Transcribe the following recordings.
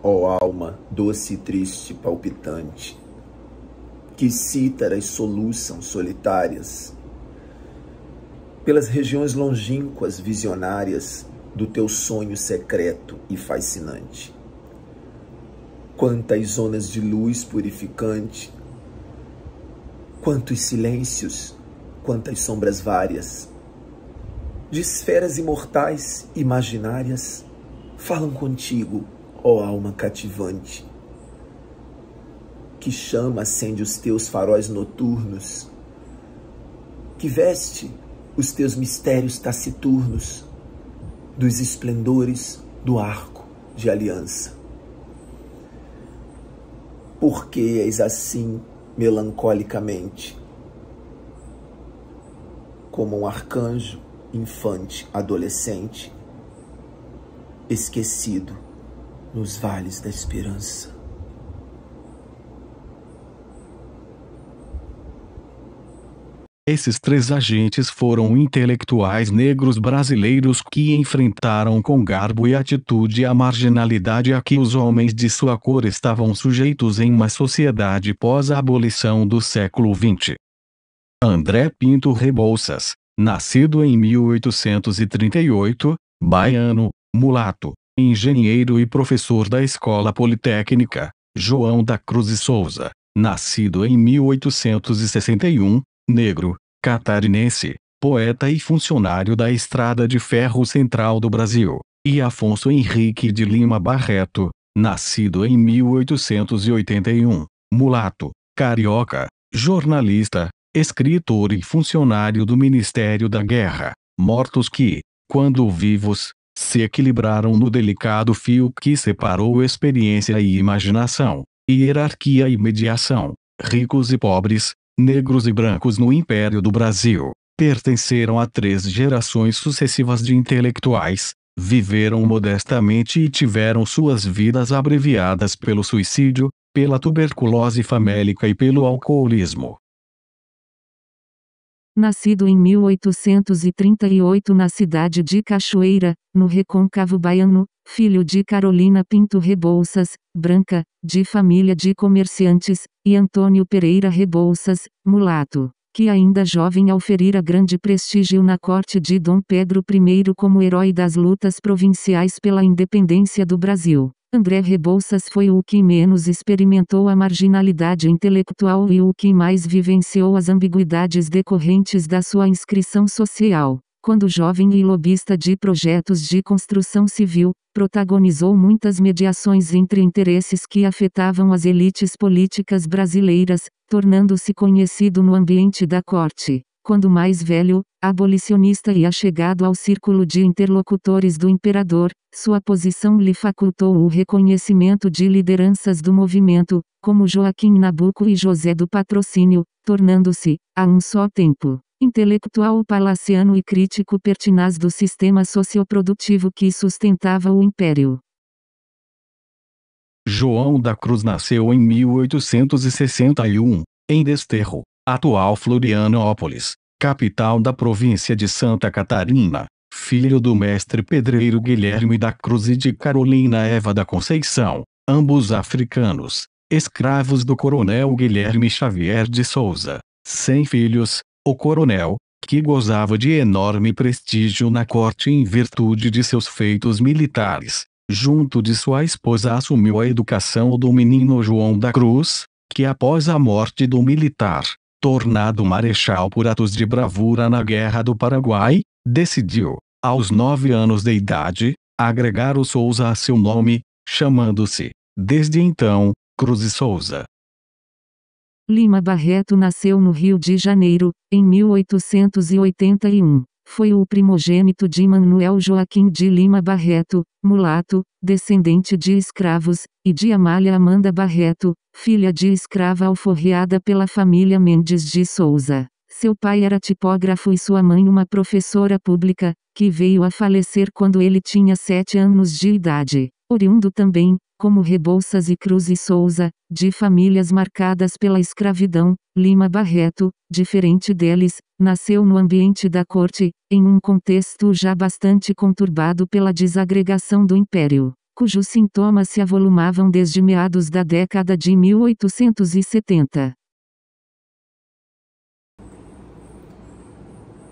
Ó alma doce e triste palpitante, que cítaras soluçam solitárias pelas regiões longínquas visionárias do teu sonho secreto e fascinante. Quantas zonas de luz purificante, quantos silêncios, quantas sombras várias, de esferas imortais imaginárias, falam contigo, ó alma cativante. Que chama acende os teus faróis noturnos, que veste os teus mistérios taciturnos dos esplendores do arco de aliança. Por que és assim melancolicamente, como um arcanjo infante adolescente, esquecido nos vales da esperança? Esses três agentes foram intelectuais negros brasileiros que enfrentaram com garbo e atitude a marginalidade a que os homens de sua cor estavam sujeitos em uma sociedade pós-abolição do século XX. André Pinto Rebouças, nascido em 1838, baiano, mulato, engenheiro e professor da Escola Politécnica. João da Cruz e Souza, nascido em 1861, negro, catarinense, poeta e funcionário da Estrada de Ferro Central do Brasil, e Afonso Henrique de Lima Barreto, nascido em 1881, mulato, carioca, jornalista, escritor e funcionário do Ministério da Guerra, mortos que, quando vivos, se equilibraram no delicado fio que separou experiência e imaginação, hierarquia e mediação, ricos e pobres, negros e brancos no Império do Brasil. Pertenceram a 3 gerações sucessivas de intelectuais, viveram modestamente e tiveram suas vidas abreviadas pelo suicídio, pela tuberculose famélica e pelo alcoolismo. Nascido em 1838 na cidade de Cachoeira, no Recôncavo Baiano, filho de Carolina Pinto Rebouças, branca, de família de comerciantes, e Antônio Pereira Rebouças, mulato, que ainda jovem auferira grande prestígio na corte de Dom Pedro I como herói das lutas provinciais pela independência do Brasil. André Rebouças foi o que menos experimentou a marginalidade intelectual e o que mais vivenciou as ambiguidades decorrentes da sua inscrição social. Quando jovem e lobista de projetos de construção civil, protagonizou muitas mediações entre interesses que afetavam as elites políticas brasileiras, tornando-se conhecido no ambiente da corte. Quando mais velho, abolicionista e achegado ao círculo de interlocutores do imperador, sua posição lhe facultou o reconhecimento de lideranças do movimento, como Joaquim Nabuco e José do Patrocínio, tornando-se, a um só tempo, intelectual palaciano e crítico pertinaz do sistema socioprodutivo que sustentava o império. João da Cruz nasceu em 1861, em Desterro, atual Florianópolis, capital da província de Santa Catarina, filho do mestre pedreiro Guilherme da Cruz e de Carolina Eva da Conceição, ambos africanos, escravos do coronel Guilherme Xavier de Souza. Sem filhos, o coronel, que gozava de enorme prestígio na corte em virtude de seus feitos militares, junto de sua esposa assumiu a educação do menino João da Cruz, que após a morte do militar, tornado marechal por atos de bravura na Guerra do Paraguai, decidiu, aos 9 anos de idade, agregar o Souza a seu nome, chamando-se, desde então, Cruz e Souza. Lima Barreto nasceu no Rio de Janeiro, em 1881. Foi o primogênito de Manuel Joaquim de Lima Barreto, mulato, descendente de escravos, e de Amália Amanda Barreto, filha de escrava alforriada pela família Mendes de Souza. Seu pai era tipógrafo e sua mãe uma professora pública, que veio a falecer quando ele tinha 7 anos de idade. Oriundo também, como Rebouças e Cruz e Souza, de famílias marcadas pela escravidão, Lima Barreto, diferente deles, nasceu no ambiente da corte, em um contexto já bastante conturbado pela desagregação do império. cujos sintomas se avolumavam desde meados da década de 1870.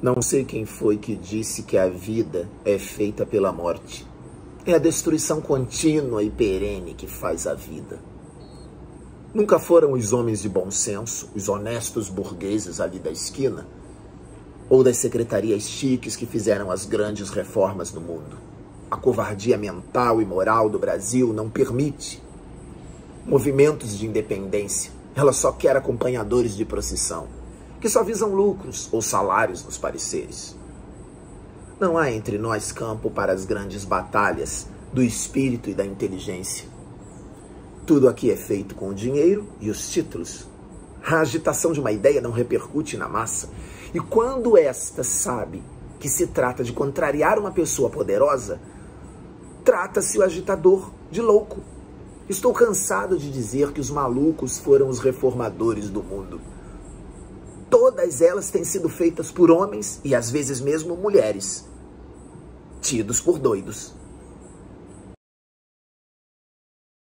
Não sei quem foi que disse que a vida é feita pela morte. É a destruição contínua e perene que faz a vida. Nunca foram os homens de bom senso, os honestos burgueses ali da esquina, ou das secretarias chiques que fizeram as grandes reformas no mundo. A covardia mental e moral do Brasil não permite movimentos de independência. Ela só quer acompanhadores de procissão, que só visam lucros ou salários nos pareceres. Não há entre nós campo para as grandes batalhas do espírito e da inteligência. Tudo aqui é feito com o dinheiro e os títulos. A agitação de uma ideia não repercute na massa. E quando esta sabe que se trata de contrariar uma pessoa poderosa, trata-se o agitador de louco. Estou cansado de dizer que os malucos foram os reformadores do mundo. Todas elas têm sido feitas por homens e às vezes mesmo mulheres, tidos por doidos.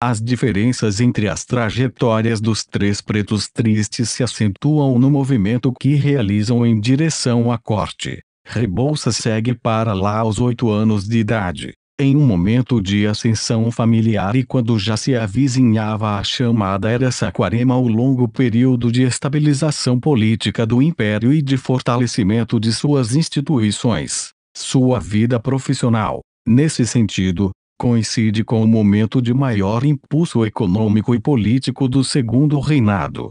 As diferenças entre as trajetórias dos três pretos tristes se acentuam no movimento que realizam em direção à corte. Rebouças segue para lá aos 8 anos de idade, em um momento de ascensão familiar, e quando já se avizinhava a chamada Era Saquarema, o longo período de estabilização política do Império e de fortalecimento de suas instituições. Sua vida profissional, nesse sentido, coincide com o momento de maior impulso econômico e político do Segundo Reinado.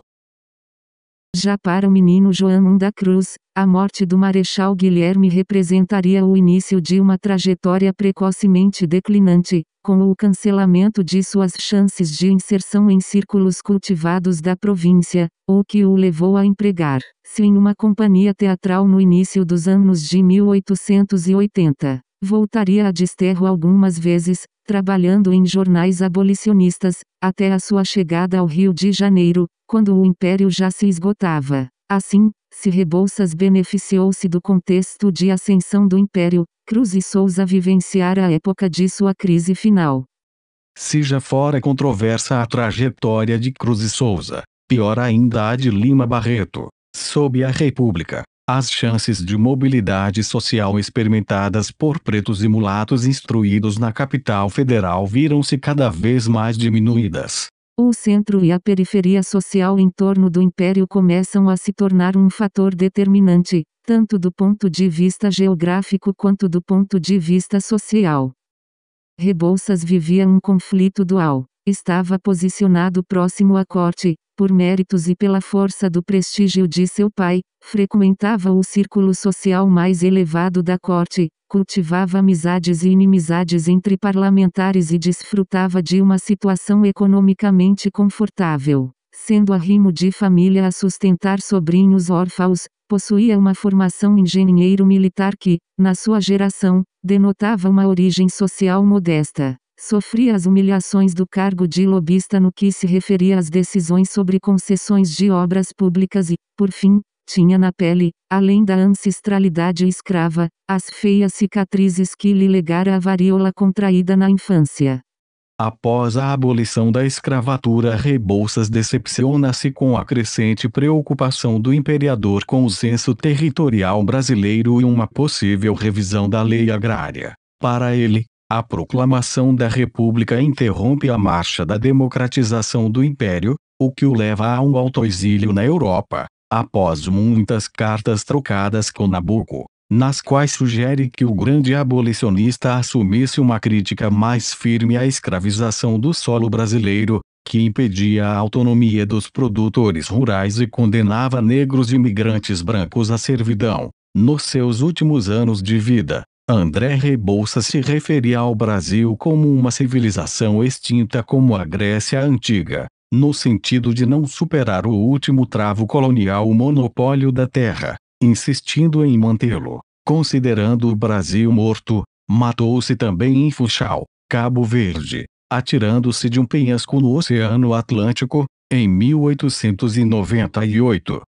Já para o menino João da Cruz, a morte do Marechal Guilherme representaria o início de uma trajetória precocemente declinante, com o cancelamento de suas chances de inserção em círculos cultivados da província, o que o levou a empregar-se em uma companhia teatral no início dos anos de 1880. Voltaria a Desterro algumas vezes, trabalhando em jornais abolicionistas, até a sua chegada ao Rio de Janeiro, quando o Império já se esgotava. Assim, se Rebouças beneficiou-se do contexto de ascensão do Império, Cruz e Souza vivenciara a época de sua crise final. Se já fora controversa a trajetória de Cruz e Souza, pior ainda a de Lima Barreto, sob a República. As chances de mobilidade social experimentadas por pretos e mulatos instruídos na capital federal viram-se cada vez mais diminuídas. O centro e a periferia social em torno do Império começam a se tornar um fator determinante, tanto do ponto de vista geográfico quanto do ponto de vista social. Rebouças vivia um conflito dual. Estava posicionado próximo à corte, por méritos e pela força do prestígio de seu pai, frequentava o círculo social mais elevado da corte, cultivava amizades e inimizades entre parlamentares e desfrutava de uma situação economicamente confortável. Sendo arrimo de família a sustentar sobrinhos órfãos, possuía uma formação engenheiro militar que, na sua geração, denotava uma origem social modesta. Sofria as humilhações do cargo de lobista no que se referia às decisões sobre concessões de obras públicas e, por fim, tinha na pele, além da ancestralidade escrava, as feias cicatrizes que lhe legara a varíola contraída na infância. Após a abolição da escravatura, Rebouças decepciona-se com a crescente preocupação do imperador com o censo territorial brasileiro e uma possível revisão da lei agrária. Para ele, a proclamação da República interrompe a marcha da democratização do Império, o que o leva a um autoexílio na Europa, após muitas cartas trocadas com Nabuco, nas quais sugere que o grande abolicionista assumisse uma crítica mais firme à escravização do solo brasileiro, que impedia a autonomia dos produtores rurais e condenava negros e imigrantes brancos à servidão. Nos seus últimos anos de vida, André Rebouças se referia ao Brasil como uma civilização extinta como a Grécia Antiga, no sentido de não superar o último travo colonial, o monopólio da terra, insistindo em mantê-lo. Considerando o Brasil morto, matou-se também em Funchal, Cabo Verde, atirando-se de um penhasco no Oceano Atlântico, em 1898.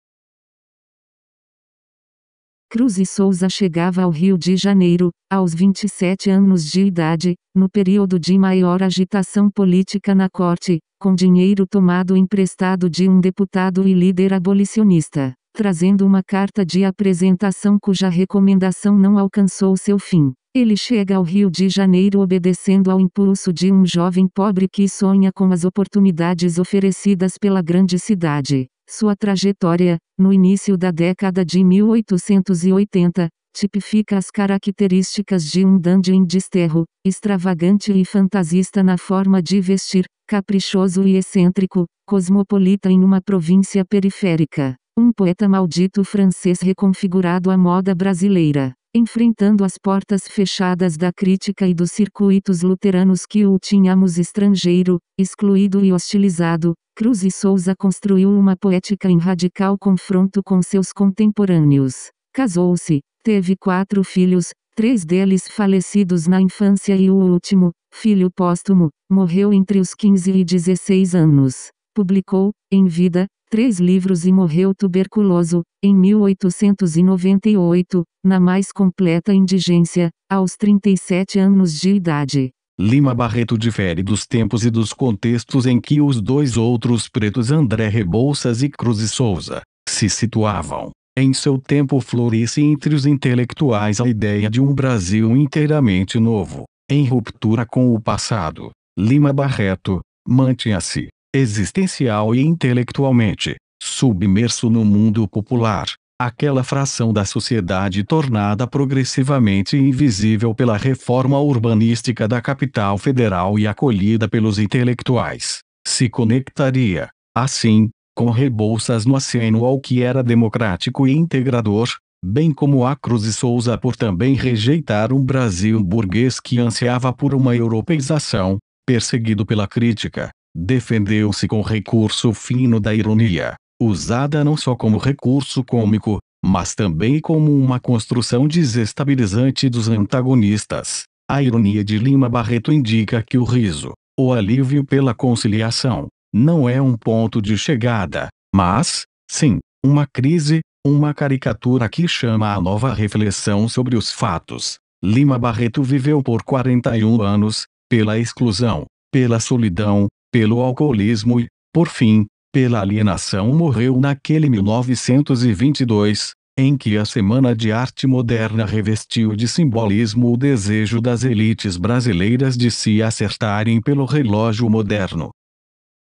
Cruz e Souza chegava ao Rio de Janeiro, aos 27 anos de idade, no período de maior agitação política na corte, com dinheiro tomado emprestado de um deputado e líder abolicionista, trazendo uma carta de apresentação cuja recomendação não alcançou seu fim. Ele chega ao Rio de Janeiro obedecendo ao impulso de um jovem pobre que sonha com as oportunidades oferecidas pela grande cidade. Sua trajetória, no início da década de 1880, tipifica as características de um dandy em desterro, extravagante e fantasista na forma de vestir, caprichoso e excêntrico, cosmopolita em uma província periférica. Um poeta maldito francês reconfigurado à moda brasileira, enfrentando as portas fechadas da crítica e dos circuitos luteranos que o tínhamos estrangeiro, excluído e hostilizado. Cruz e Souza construiu uma poética em radical confronto com seus contemporâneos. Casou-se, teve 4 filhos, 3 deles falecidos na infância e o último, filho póstumo, morreu entre os 15 e 16 anos. Publicou, em vida, 3 livros e morreu tuberculoso, em 1898, na mais completa indigência, aos 37 anos de idade. Lima Barreto difere dos tempos e dos contextos em que os dois outros pretos André Rebouças e Cruz e Souza se situavam. Em seu tempo floresce entre os intelectuais a ideia de um Brasil inteiramente novo, em ruptura com o passado. Lima Barreto mantinha-se, existencial e intelectualmente, submerso no mundo popular, aquela fração da sociedade tornada progressivamente invisível pela reforma urbanística da capital federal e acolhida pelos intelectuais, se conectaria, assim, com Rebouças no aceno ao que era democrático e integrador, bem como a Cruz e Souza por também rejeitar um Brasil burguês que ansiava por uma europeização, perseguido pela crítica. Defendeu-se com recurso fino da ironia, usada não só como recurso cômico, mas também como uma construção desestabilizante dos antagonistas. A ironia de Lima Barreto indica que o riso, o alívio pela conciliação, não é um ponto de chegada, mas, sim, uma crise, uma caricatura que chama a nova reflexão sobre os fatos. Lima Barreto viveu por 41 anos, pela exclusão, pela solidão, pelo alcoolismo e, por fim, pela alienação. Morreu naquele 1922, em que a Semana de Arte Moderna revestiu de simbolismo o desejo das elites brasileiras de se acertarem pelo relógio moderno.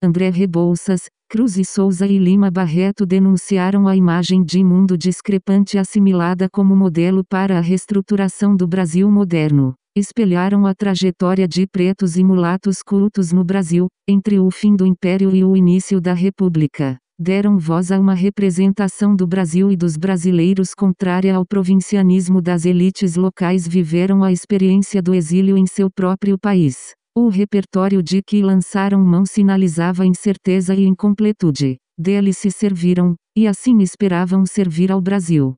André Rebouças, Cruz e Souza e Lima Barreto denunciaram a imagem de mundo discrepante assimilada como modelo para a reestruturação do Brasil moderno. Espelharam a trajetória de pretos e mulatos cultos no Brasil, entre o fim do Império e o início da República. Deram voz a uma representação do Brasil e dos brasileiros contrária ao provincianismo das elites locais. Viveram a experiência do exílio em seu próprio país. O repertório de que lançaram mão sinalizava incerteza e incompletude. Dele se serviram, e assim esperavam servir ao Brasil.